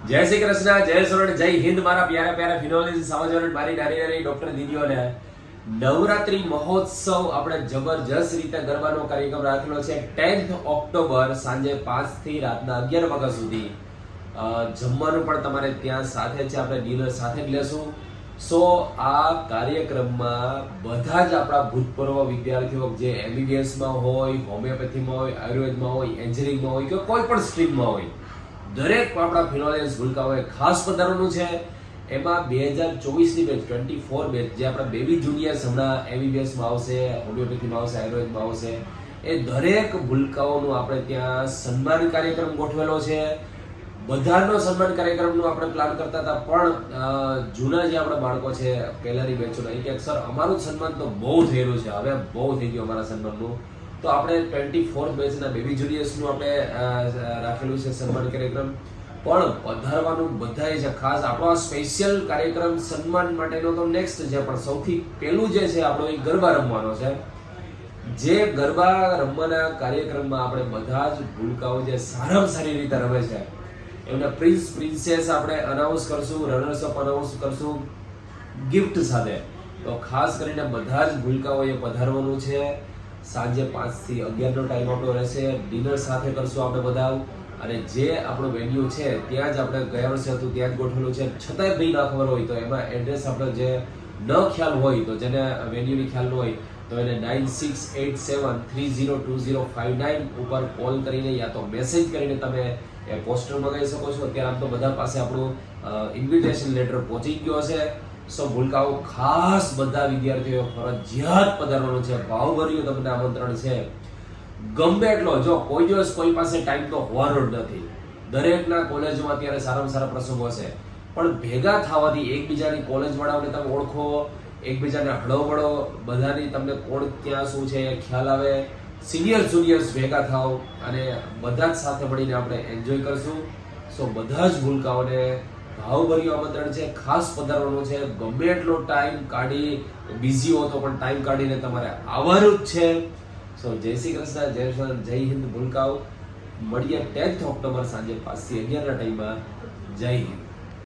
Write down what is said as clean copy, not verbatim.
જય શ્રી કૃષ્ણ, જય સોરઠ, જય હિન્દ મારા પ્યારા પ્યારા ફિનોલિસ્ટ સમાજવાળા મારી નાની નાની ડોક્ટર દીદીઓને નવરાત્રી મહોત્સવ આપણે જબરજસ્ત રીતે ગરબાનો કાર્યક્રમ રાખેલો છે 10th ઓક્ટોબર સાંજે 5 થી રાતના 11 વાગ્યા સુધી. જમવાનું પણ તમારે ત્યાં સાથે છે, આપણે ડિનર સાથે જ લેશું. સો આ કાર્યક્રમમાં બધા જ આપણા ભૂતપૂર્વ વિદ્યાર્થીઓ જે MBBS માં હોય, હોમિયોપેથીમાં હોય, આયુર્વેદમાં હોય, એન્જિનિયરિંગમાં હોય કે કોઈ પણ સ્ટ્રીમમાં હોય, દરેક આપણા ફિનોલિયન્સ ભૂલકાઓએ ખાસ પધારવાનું છે. એમાં 2024ની બેચ 24 બેચ જે આપણા બેબી જુનિયર્સ હમણાં MBBSમાં આવશે, હોમિયોપેથીમાં આવશે, આયુર્વેદમાં આવશે, એ દરેક ભૂલકાઓનું આપણે ત્યાં સન્માન કાર્યક્રમ ગોઠવેલો છે. બધાનો સન્માન કાર્યક્રમનું આપણે પ્લાન કરતા હતા, પણ જૂના જે આપણા બાળકો છે પહેલાની બેચોના એ કે સર અમારું સન્માન તો બહુ થયેલું છે, હવે બહુ થઈ ગયું અમારા સન્માનનું, તો આપણે 24 બેચના બેબી જુનિયર્સનું આપણે રાખેલું છે સન્માન કાર્યક્રમ. પણ પધારવાનું બધાએ છે. ખાસ આપણો આ સ્પેશિયલ કાર્યક્રમ સન્માન માટેનો તો નેક્સ્ટ છે, પણ સૌથી પહેલું જે છે આપણો એ ગરબા રમવાનો છે. જે ગરબા રમવાના કાર્યક્રમમાં આપણે બધા જ ભૂલકાઓ જે સારામાં સારી રીતે રમે છે એમના પ્રિન્સેસ આપણે અનાઉન્સ કરશું, રનર્સ અપ અનાઉન્સ કરશું ગિફ્ટ સાથે. તો ખાસ કરીને બધા જ ભૂલકાઓએ પધારવાનું છે. સાંજે 5 થી 11 નો ટાઈમ આપણો રહેશે. ડિનર સાથે કરશું આપણે બધા. અને જે આપણો વેન્યુ છે ત્યાં જ આપણે ગયા વર્ષે હતું ત્યાં જ ગોઠવેલું છે. છતાંય ભાઈ ના ખબર હોય તો એમાં એડ્રેસ આપણે જે ન ખ્યાલ હોય, તો જેને વેન્યુની ખ્યાલ ન હોય તો એને 9687302059 ઉપર કોલ કરીને યા તો મેસેજ કરીને તમે એ પોસ્ટર મંગાવી શકો છો. અત્યારે આમ તો બધા પાસે આપણું ઇન્વિટેશન લેટર પહોંચી ગયો છે. સો ભૂલકાઓ ખાસ બધા વિદ્યાર્થીઓ ફરજિયાત પધારવાનું છે. ભાવભર્યું તમને આમંત્રણ છે. ગમે એટલો, જો કોઈ દિવસ કોઈ પાસે ટાઈમ તો હોવાનો જ નથી. દરેકના કોલેજમાં અત્યારે સારામાં સારા પ્રસંગો છે, પણ ભેગા થવાથી એકબીજાની કોલેજ વાળાઓને તમે ઓળખો, એકબીજાને હળવળો, બધાની તમને કોણ ક્યાં શું છે એ ખ્યાલ આવે. સિનિયર જુનિયર્સ ભેગા થાવ અને બધા જ સાથે મળીને આપણે એન્જોય કરશું. સો બધા જ ભૂલકાઓને ભાવભર્યું આમંત્રણ છે. ખાસ પધારવાનું છે. ગમે એટલો ટાઈમ કાઢી, બિઝી હો તો પણ ટાઈમ કાઢીને તમારે આવવાનું જ છે. સો જય શ્રી કૃષ્ણ, જય શ્રી જય હિન્દ ભૂલકાઓ. મળીએ 10th ઓક્ટોબર સાંજે 5 થી 11 ના ટાઈમમાં. જય હિન્દ.